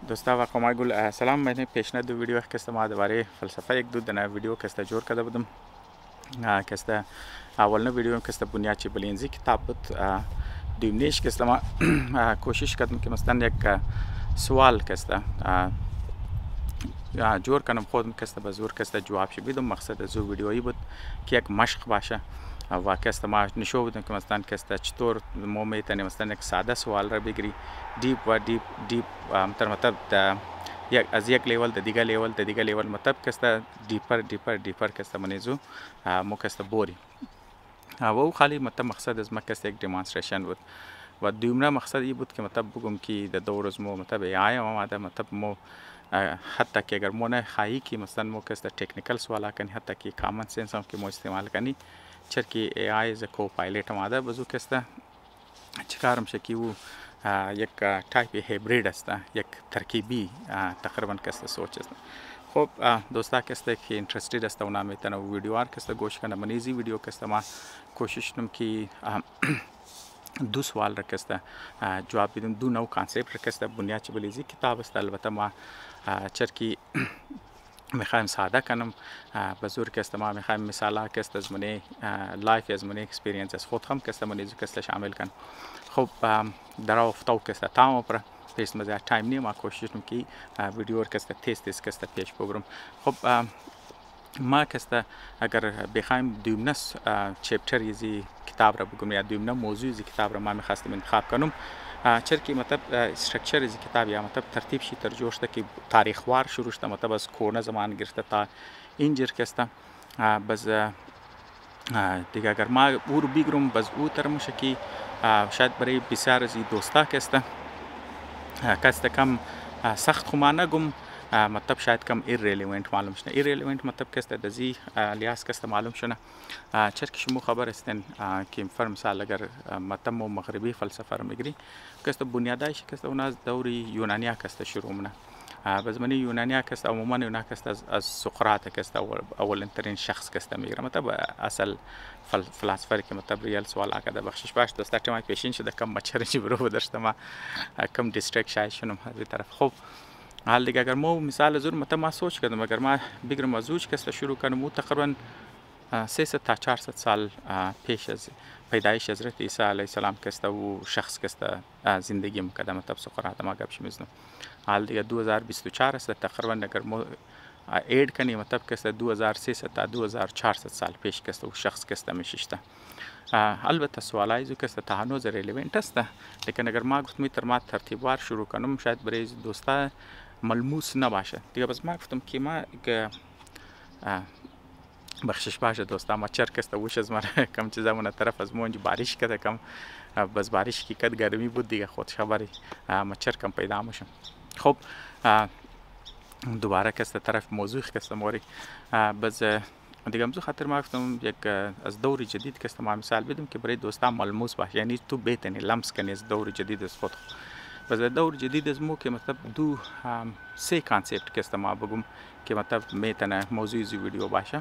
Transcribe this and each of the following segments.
دوستا و کمای گل سلام. من پیشنهاد دو ویدیو که ما درباره فلسفه یک دو دونه ویدیو که جور کرده بودم که اولین ویدیو که بنیاد چی بلینزی کتاب بود. دومینیش که ما کوشش کردم که مثلا یک سوال که جور کنم خودم که به زور که جواب شی بدم. مقصد از ویدیویی بود که یک مشق باشه و که ما نشون بدم که مثلا که چطور ما میتونیم مثلا یک ساده سوال را بگیری دیپ و دیپ مطلب از یک لیول د دیگه لیول مطلب که دیپر که منیزو مو که بوری و خالی مطلب مقصد از ما که یک دیمانستریشن بود و دومره مقصد ای بود که مطلب بگم که در دو روز مو مطلب ای آمده مطلب مو حتی که اگر مو نه خواهی که مثلا مو که تکنیکل سوالا کنی حتی که کامن سنس هم که مو استعمال کنی چرا که ای از کو پایلٹ آمده بزو که چیکارم شکی و یک تایپ هیبرید است، یک ترکیبی تقریبا که سوچ است. خب دوستا که اینترستید است اونا میتونه ویدیو آر که گوش کنه. من ایزی ویدیو که ما کوشش کنم که دو سوال را که جواب بدم. دو نو کانسپت را که بنیاد چی بلیزی کتاب است. البته ما چرا که میخوایم ساده کنم به زور که ما میخوایم مثالا که از من لایف از من اکسپریانس از خود هم که من که شامل کنم. خب در افتاو که تمام پر پیش مزه تایم نیم. ما کوشش کنم که ویدیو را که تست که پیش ببرم. خب ما که اگر بخوایم دومنس چپتر یزی کتاب را بگم یا دومنه موضوع یزی کتاب را ما میخواستم انتخاب کنم. چرا که مطلب استرکچر از کتاب یا مطلب ترتیب شی ترجمه شده که تاریخ وار شروع شده مطلب از کورن زمان گرفته تا اینجور که باز دیگه اگر ما او رو بگیرم باز او تر میشه که شاید برای بسیار از دوستا که کم سخت خو ما نگم مطلب شاید کم ایرریلیونت معلوم شنه. ایرریلیونت مطلب که دزی لیاس که معلوم شنه. چرا که شما خبر هستین که فر مثال اگر مطلب مغربی فلسفه رو میگیری که بنیادایش که اون از دوری یونانیا که شروع منه. بزمانی یونانیا که عموما یونان که از سقراط که اولین ترین شخص که میگیره مطلب اصل فلسفه که مطلب ریال سوال آکده بخشش باش دوستا تیمای پیشین شده کم مچرچی برو داشته ما کم دیستریکت شاید شنم از طرف. خب حال دیگه اگر ما مثال زور مطلب ما سوچ کردم اگر ما بگیرم از اوج که شروع کنم او تقریبا 300 تا 400 سال پیش از پیدایش حضرت عیسی علیه السلام که او شخص که زندگی میکرده مطلب سقراط ما گپش میزنم. حال دیگه 2024 است تقریبا اگر ما اید کنیم مطلب که 2300 تا 2400 سال پیش که او شخص که میشیشته. البته سوالای زو که تا هنوز ریلیونت است لیکن اگر ما گفتم تر ما ترتیبوار شروع کنم شاید برای دوستا ملموس نباشه دیگه. بس ما گفتم که ما بخشش باشه دوستا ما چرا که وش از مره کم چیزا من طرف از مونج بارش کرده کم بس بارش کی کد گرمی بود دیگه خود خبری ما چرا کم پیدا میشم. خب دوباره که طرف موضوع که موری بس دیگه امروز خاطر ما گفتم یک از دور جدید که ما مثال بدم که برای دوستا ملموس باشه یعنی تو بتونی لمس کنی از دور جدید از خود. بس دور جدید از مو که مطلب دو سه کانسپت که ما بگم که مطلب میتونه موضوع از ویدیو باشه.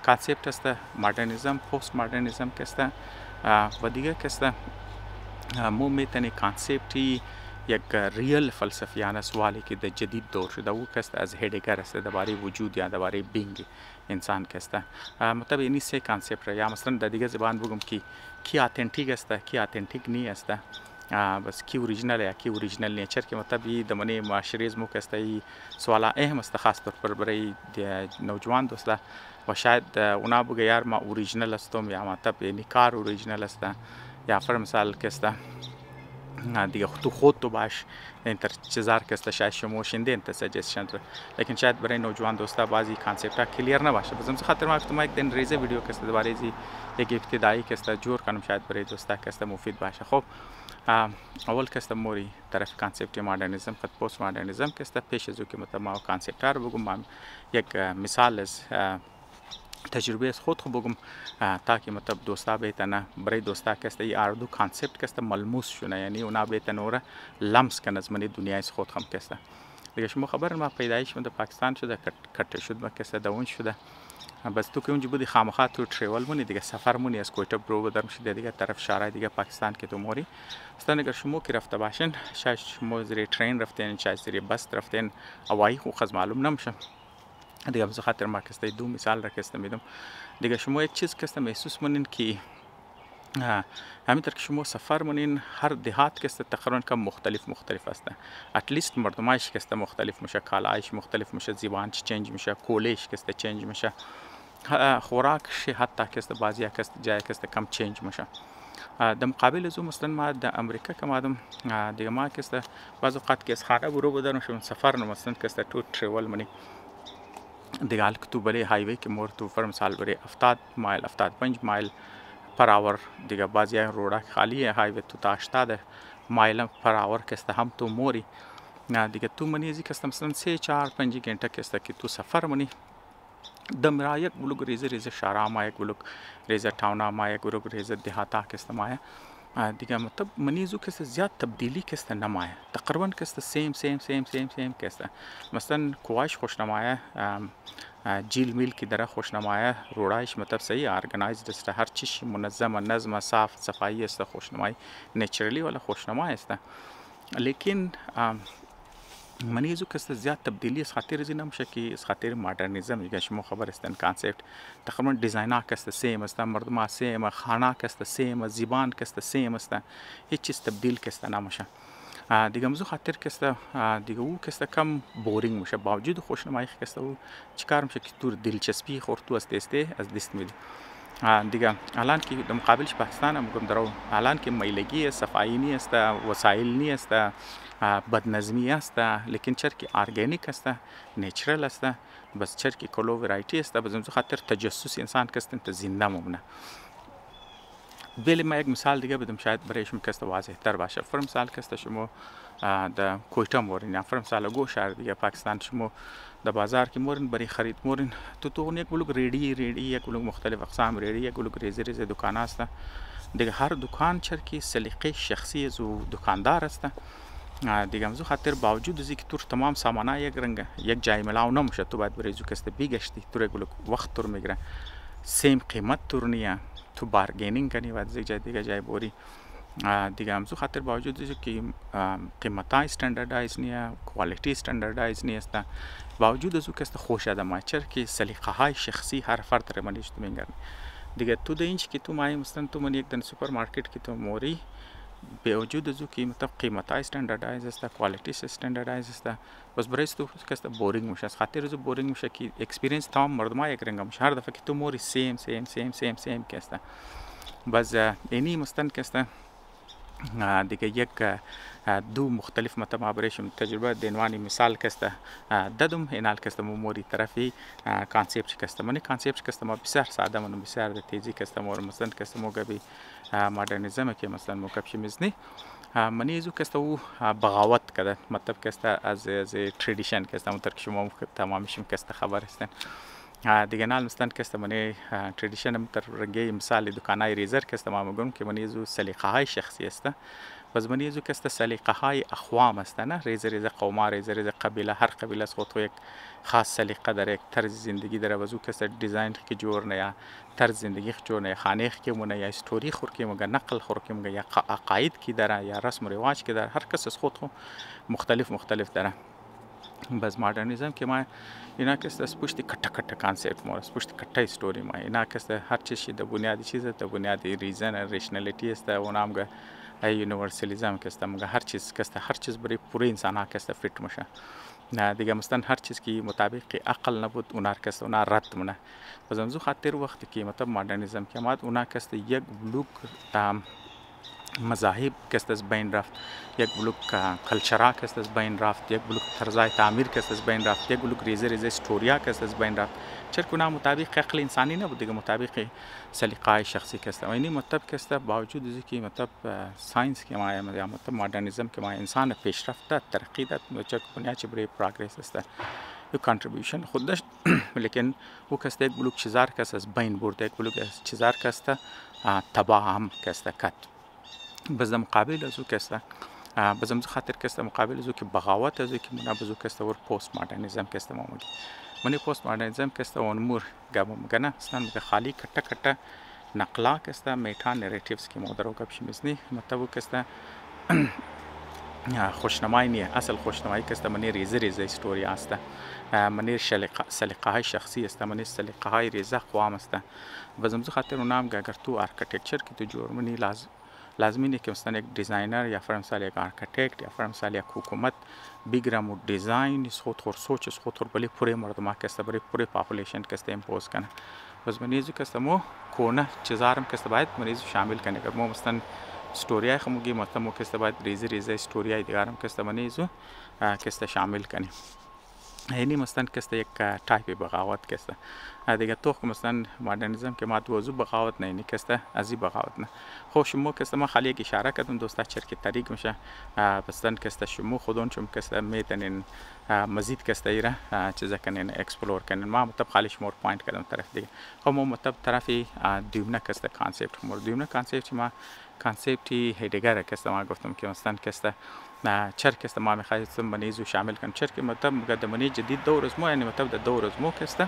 کانسپت است مدرنیسم پست مدرنیسم که و دیگه که مو میتونه کانسپتی یک ریل فلسفیانه سوالی که در جدید دور شده او که از هیدگر است درباره وجود یا درباره بینگ انسان که مطلب اینی سه کانسپت یا مثلا در دیگه زبان بگم که کی اتنتیک است کی اتنتیک نی است بس کی اوریجینال یا کی اوریجینال نی. چرا که مطلب ای دمنه معاشره مو که ای سوالا اهم است خاص طور پر برای نوجوان دوستا و شاید اونا بگه یار ما اوریجینال هستم یا مطلب یعنی کار اوریجینال است یا فر مثال که دیگه تو خود تو باش انتر چیزار که شاید شما شنده انت سجستشن لیکن شاید برای نوجوان دوستا بعضی کانسپت ها کلیر نباشه. بس خاطر ما گفتم یک دن ریزه ویدیو که درباره یک ابتدایی که جور کنم شاید برای دوستا که مفید باشه. خب اول که موری طرف کانسپت مدرنیسم خود پست مدرنیسم که پیش از او که مطلب ما کانسپت ها رو بگم یک مثال از تجربه از خود بگم تا که مطلب دوستا بهتنه برای دوستا که ای اردو کانسپت که ملموس شونه یعنی اونا بهتنه اورا لمس کنه از من دنیای خود هم که دیگه شما خبر ما پیدایش من در پاکستان شده کٹ شد ما که داون شده بس تو که اونجا بودی خامخا تو تریول مونی دیگه سفر مونی از کویتا برو بدرم شده دیگه طرف شهرهای دیگه پاکستان که تو موری اصلا اگر شما که رفته باشین شاید شما زیر ترین رفتین شاید زیر بس رفتین هوایی خو خز معلوم نمیشه دیگه بس خاطر ما کسته دو مثال را کسته میدم دیگه شما یک چیز کسته محسوس مونین که همینطور که شما سفر مونین هر دهات کسته تقریبا کم مختلف است اتلیست مردمایش کسته مختلف میشه کالایش مختلف میشه زبانش چنج میشه کولیش کسته چنج میشه خوراکش حتی کسته بعضی کسته جای کسته کم چنج میشه در مقابل از مثلا ما در امریکا که مادم دیگه ما کسته بعض اوقات که از خانه برو بدرم شون سفر مثلا کسته تو تریول منی دیگه حال که تو برای هایوی که مور تو فرم سال برای 70 مایل 75 مایل پر آور دیگه بعضی رودا خالی هایوی تو تا 80 مایل پر آور کسته هم تو موری دیگه تو منی ازی کسته مثلا 3 4 5 घंटा کسته که تو سفر منی دم را یک بلوک ریزه شهرها ما یک بلوک ریزه تاونا ما یک بلوک ریزه دهاتا کسته ما دیگه مطلب منیزو کسته زیاد تبدیلی کسته نمایه تقریبا کسته سیم کسته مثلا کوایش خوش نمایه جیل میل کی دره خوش نمایه روڑایش مطلب صحیح ارگنایزد است هر چیز منظم نظم صاف صفایی است خوشنمایی نیچرلی ولا خوشنمایی است لیکن منیزو کسته زیاد تبدیلی از خاطر از نمیشه که از خاطر مدرنیزم دیگه شما خبر استن کانسپت تقریبا دیزاین کسته سیم است مردم سیم خانه کسته سیم زبان کسته سیم است هیچ چیز تبدیل کسته نمیشه دیگه موضوع خاطر کسته دیگه او کسته کم بورینگ میشه باوجود خوشنمایی کسته او چیکار میشه که تو دلچسپی خورتو از دست میده دیگه الان که در مقابلش پاکستان هم میگم درو الان که میلگی صفایی نیست وسایل نیست بدنظمی است لیکن چرکی ارگانیک است نیچرل است بس چرکی کلو ورایتی است بس موضوع خاطر تجسس انسان کستن تا زنده ممنه ولی ما یک مثال دیگه بدم شاید برای شما کسته واضح تر باشه فرم مثال کسته شما در کویتا مورین یا فرم مثال گو شهر دیگه پاکستان شما در بازار که مورین برای خرید مورین تو یک بلوک ریڈی یک بلوک مختلف اقسام ریڈی یک بلوک ریزه دکان است دیگه هر دکان چرکی سلیقه شخصی از دکاندار است دیگه موضوع خاطر باوجود از اینکه تو تمام سامانه یک رنگ یک جای ملاو نمیشه تو باید برای زو کسته بیگشتی تو یک بلوک وقت تور میگیره سیم قیمت تور نیه تو بارگینینگ کنی و از دیگه جای بوری دیگه همزو خاطر باوجود از که قیمتای استانداردایز نیه کوالیتی استانداردایز نیست باوجود از او که خوش آدم چرا که سلیقه های شخصی هر فرد رو منیش تو میگن دیگه تو اینچ که تو مای مثلا تو من یک دن سوپر مارکت که تو موری به وجود از او که مطلب قیمتای استانداردایز است کوالیتی استانداردایز است بس برای تو که بورینگ میشه از خاطر از بورینگ میشه که اکسپریانس تمام مردم یک رنگ میشه هر دفعه که تو موری سیم که است بس اینی مثلا که دیگه یک دو مختلف مطلب برایشم تجربه دینوانی مثال کسته دادم اینال کسته موری طرفی کانسپت کسته منی کانسپت کسته ما بسیار ساده منو بسیار تیزی کسته مور مثلا کسته مو گبی مدرنیزم که مثلا مو کپش میزنی منی زو کسته او بغاوت کده مطلب کسته از تریدیشن کسته مو ترک شما تمامشم کسته خبر هستن دیگه نال مثلا کسته منی تریدیشن متر رنگی مثال دکانای ریزر کسته ما میگم که منی زو سلیقه های شخصی است بس منی زو کسته سلیقه های اقوام است نه ریزر قوم ریزر قبیله هر قبیله از خود یک خاص سلیقه داره یک طرز زندگی داره و زو کسته دیزاین که جور نه یا طرز زندگی جور نه خانه که مونه یا استوری خور که مگه نقل خور که مگه یا عقاید کی داره یا رسم و رواج کی داره هر کس از خود مختلف داره بس مدرنیزم که ما اینا که است پشت کټ کانسپت مور پشت کټ استوری ما اینا که است هر چیزی د بنیادی چیز د بنیادی ریزن ریشنالیتی است و نامگه یونیورسالیزم که است مگه هر چیز برای پوره انسان ها که است فیت میشه نه دیگه مثلا هر چیز که مطابق عقل نبود اون هر کس اون رد منه بس منظور خاطر وقتی که مطلب مدرنیزم که ما اون که است یک بلوک مذاهب که از بین رفت یک بلوک کلچرا که از بین رفت یک بلوک طرزای تعمیر که از بین رفت یک بلوک ریزه استوریا که از بین رفت چرا نه مطابق عقل انسانی نبود دیگه مطابق سلیقه شخصی که است و اینی مطلب که است باوجود از اینکه مطلب ساینس که ما یا مطلب مدرنیزم که ما انسان پیشرفت ترقی داد چه بنیاد چه برای پروگرس است یک کانتریبیوشن خود داشت لیکن او که است یک بلوک چیزار که از بین برد یک بلوک چیزار که است تباه هم که است کت بس در مقابل از او که است بس خاطر که است مقابل از او که بغاوت از او که منابع از او که است ور پست مدرنیزم که است ما میگیم من پست مدرنیسم که است اون مور گنا استن که خالی کٹا کٹا نقلا که است میتا نریتیوز که مادر و کبش میزنی مطلب که است خوشنمایی نیه اصل خوشنمایی که است منی ریزه ریزه استوری است منی سلیقه های شخصی است منی سلیقه های ریزه قوام است بازم خاطر اونام که اگر تو آرکیتکچر که تو جور منی لازمی نیست که مثلا یک دیزاینر یا فرض مثال یک آرکیتکت یا فرض مثال یک حکومت بگیرم و دیزاین خود خور سوچ خود خور بلی پوره مردم که است بری پوره پاپولیشن که است امپوز کنه بس منیزو که است مو کونه چیزارم که است باید منیزو شامل کنه اگر مو مثلا استوریای خموگی مثلا مو که است باید ریزه ریزه استوریای دیگرم که است منیزو که است شامل کنه یعنی مثلا که است یک تایپ بغاوت که است دیگه تو مثلا مدرنیسم که ما دوزو بغاوت نه که است ازی بغاوت نه خب شما که است ما خالی یک اشاره کردم دوستا چرکی طریق میشه مثلا که است شما خودون شما که است میتونین مزید که است ایره چیزا کنین اکسپلور کنین ما مطلب خالی شما پوینت کردم طرف دیگه خب ما مطلب طرف دیوونه که است کانسپت مور دیوونه کانسپت ما کانسپتی هیدگر که است ما گفتم که مثلا که است چرک است ما میخواستم منیزو شامل کنم چرک مطلب مقدمه جدید دور از مو یعنی مطلب د دور از مو که است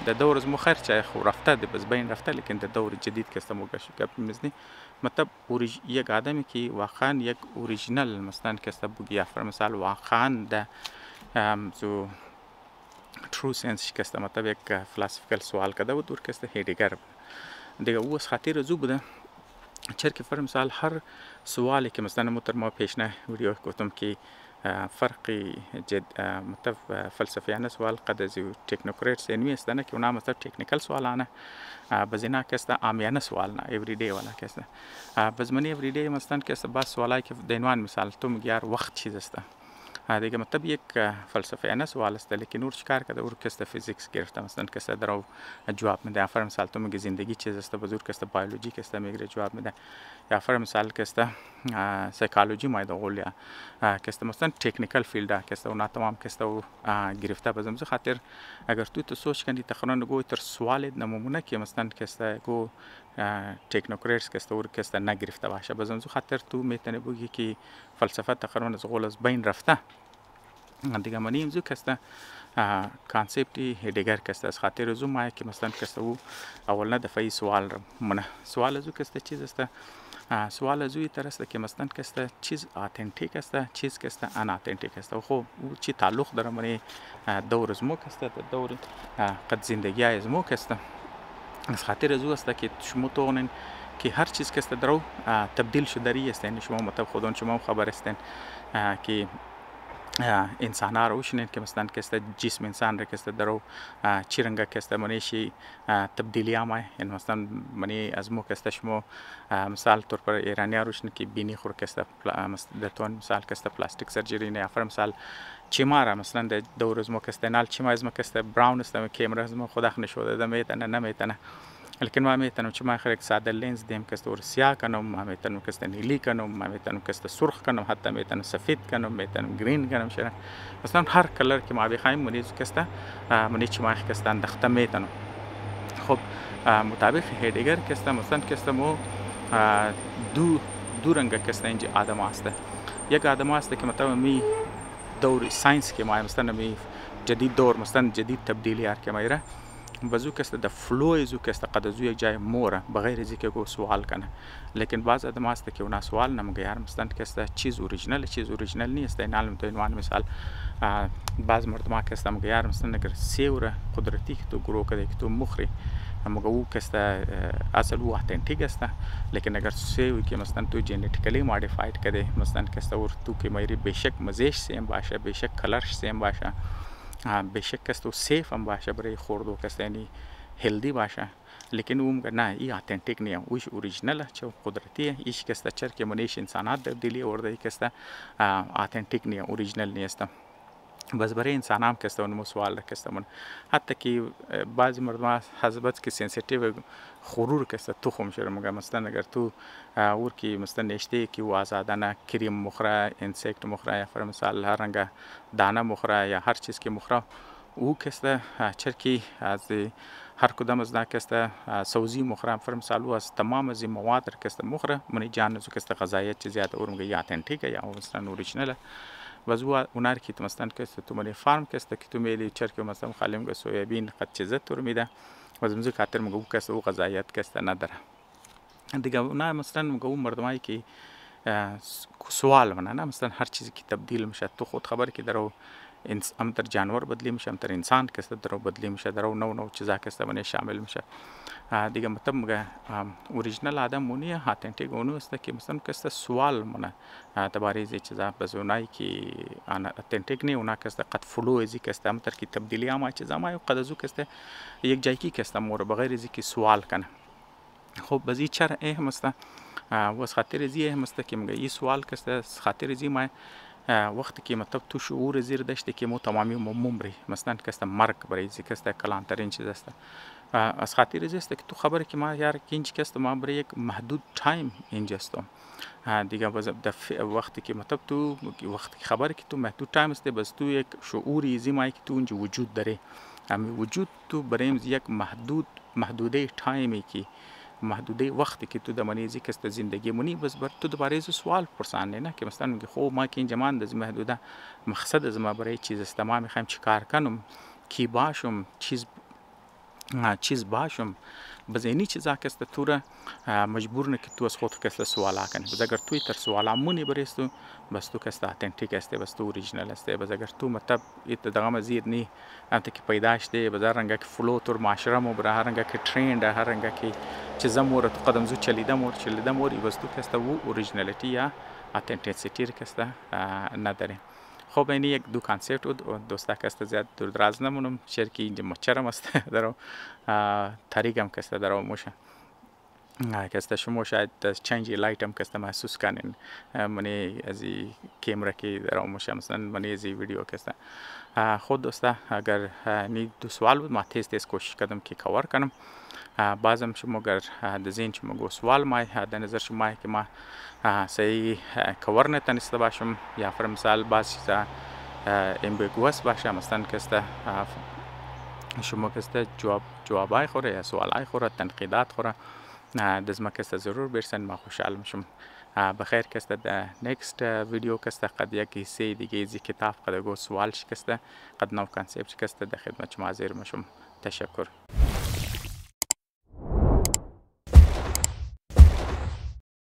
د دور از مو خیر چه خو رفته ده بس بین رفته لیکن د دور جدید که است مو گپ میزنی مطلب یک آدمی که واقعا یک اوریجینال مثلا که است بگی یا مثال واقعا د زو ترو سنس که است مطلب یک فلسفیکال سوال کده و دور که است هیدگر دیگه او از خاطر زو بوده چرک فر مثال هر سوالی که مثلا ما پیشنه ویدیو گفتم که فرقی مطلب فلسفیانه سوال قد از تکنوکریتس انوی است نه که اونا مطلب تکنیکل سوالانه بزینا که است عامیانه سوال نه اوریدی والا که است بزمنی اوریدی مثلا که است باز سوالای که دینوان مثال تو میگیار وقت چیز است دیگه مطلب یک فلسفیانه سوال است لیکن اور چیکار کرده اور که است فیزیکس گرفته مثلا که است درو جواب میده فرض مثال تو میگی زندگی چیز است بزرگ که است بیولوژی که است میگه جواب میده یا فرض مثال که است سایکولوژی ماید اول یا که است مثلا تکنیکال فیلد که است اونا تمام که است گرفته بزم خاطر اگر تو سوچ کنی تقریبا گوی تر سوال نمونه که مثلا که است گو تکنوکریتس که است اور که است نگرفته باشه بزم خاطر تو میتونه بگی که فلسفه تقریبا از قول از بین رفته دیگه منی امزو که است کانسپتی هیدگر که است از خاطر زو ما که مثلا که است او اول نه دفعی سوال منه سوال زو که است چیز است سوال از اوی تر است که مثلا که است چیز اتنتیک است چیز که است ان اتنتیک است خب او چی تعلق داره منی دور از مو که است دور قد زندگی از مو که است از خاطر از او است که شما تو که هر چیز که است درو تبدیل شده است یعنی شما مطلب خودون شما خبر هستین که انسان ها روشنین که مثلا که است جسم انسان را که است درو چیرنگا که است منیشی تبدیلی آمای یعنی مثلا منی از مو که است شما مثال طور پر ایرانی ها روشن که بینی خور که است دتون مثال که است پلاستیک سرجری نه افر مثال چیمارا مثلا در دور از مو که است نال چیما از مو که است براون است کیمرا از مو خدا نشوده نمیتونه نمیتونه لیکن ما میتونم چې ما خیر ساده لنز دیم که است ور سیاه کنم ما میتونم که است نیلی کنم ما میتونم که است سرخ کنم حتی میتونم سفید کنم میتونم گرین کنم شده مثلا هر کلر که ما بخوایم منیز که است منی چې ما که است انداخته میتونم خب مطابق هیدگر که است مثلا که است مو دو رنگ که است اینجا آدم است یک آدم است که مثلا می دور ساینس که ما مثلا می جدید دور مثلا جدید تبدیلی هر که ما بازو که است د فلو زو که است قد زو یک جای موره بغیر از اینکه گو سوال کنه لیکن بعض آدم است که اونا سوال نمیگیار مثلا که است چیز اوریجینال نیست این علم تو عنوان مثال بعض مردم که است میگیار مثلا اگر سیوره قدرتی که تو گرو کده که تو مخری مگه او که است اصل او اتنتیک است لیکن اگر سیوی که مثلا تو ژنتیکلی مودیفاید کده مثلا که است اور تو که میری بیشک مزهش سیم باشه بیشک کلرش سیم باشه بیشک است و سیف هم باشه برای خوردو که است یعنی هلدی باشه لیکن اون نه ای اتنتیک نیه اوش اوریجینال چه قدرتیه ایش که است چرک منیش انسانات تبدیلی ورده که است اتنتیک نیه اوریجینال نیست بس برای انسان هم که است اون سوال که است من حتی که بعضی مردم حسابات که سنسیتیو خورور که است تخم شده مگه مثلا اگر تو اور کی مثلا نشته کی آزادانه کریم مخره انسکت مخره یا فرض مثال هر رنگ دانه مخره یا هر چیز که مخره او که است چرکی از هر کدام از که است سوزی مخره فرض مثال از تمام از مواد که است مخره من جان از که است غذایی چیز زیاده اور مگه یا اتنتیک یا مثلا اوریجینال و اونر که مثلا که تو من فارم که تو میلی چرک مثلا خالیم که سویابین قد چیزا تور میده و زمزو خاطر مگو که او غذایت که نداره دیگه. اونا مثلا مگو مردمایی که سوال منه مثلا هر چیزی که تبدیل میشه تو خود خبری که درو هم در جانور بدلی میشه هم در انسان که درو بدلی میشه درو نو چیزا که من شامل میشه دیگه. مطلب مگه اوریجینال آدم مونیه اتنتیک اونو است که مثلا که سوال منه درباره این چیزا بس اونایی که اتنتیک نه اونا که قد فلو ازی که هم در کی تبدیلی هم چیزا ما قد ازو که یک جایی که مور بغیر ازی که سوال کنه. خب بازی چرا اهم است و خاطر ازی اهم است که مگه این سوال که خاطر ازی ما وقتی که مطلب تو شعور زیر داشته که مو تمامی ممری مثلا که مرگ برای ازی که کلانترین چیز است از خاطر ازی است که تو خبر که ما یار کینج که ما برای یک محدود تایم اینجاستم دیگه وقتی که مطلب تو وقتی خبری که تو محدود تایم است بس تو یک شعوری ازی ما که تو اونجا وجود داره وجود تو برای یک محدوده تایمی که محدوده وقتی که تو د منیزی که زندگی مونی بس بر تو دوباره سوال پرسان نه که مثلا میگه خب ما که این جمان د محدوده مقصد از ما برای چیز است ما میخوایم چیکار کنم کی باشم چیز باشم بس اینی چیزا که تو را مجبور نه که تو از خود که سوالا کنی. بس اگر توی تر سوالا مونی بریستو بس تو که اتنتیک است بس تو اوریجینال است. بس اگر تو مطلب ایت دغه زیر نی انت که پیدا شده بس رنگا که فلو تور معاشره مو بر رنگا که ترند هر رنگا که چیزا مور تو قدم زو چلیده مور بس تو که و اوریجینالیتی یا اتنتیسیتی که نداره. خب این یک دو کانسپت بود دوستا که زیاد دور دراز نمونم شرکی اینجا مچرم است درو طریقم که درو موشه که شما شاید چنج لایت هم که محسوس کنین منی از کیمرا که درو موشه مثلا منی از ویدیو که خود دوستا اگر نی دو سوال بود ما تیز کوشش کردم که کاور کنم. بعضم شما اگر د ذهن شما گو سوال ما د نظر شما که ما صحیح کاور نتونسته باشم یا فر مثال بعض چیزا امبیگوس باشه مثلا که شما که جوابای خوره یا سوالای خوره تنقیدات خوره دزما که ضرور برسن ما خوشحال میشم. بخیر که در نیکست ویدیو که قد یک حصه دیگه از کتاب قد گو سوال شکسته قد نو کانسپت که در خدمت شما حاضر میشم. تشکر.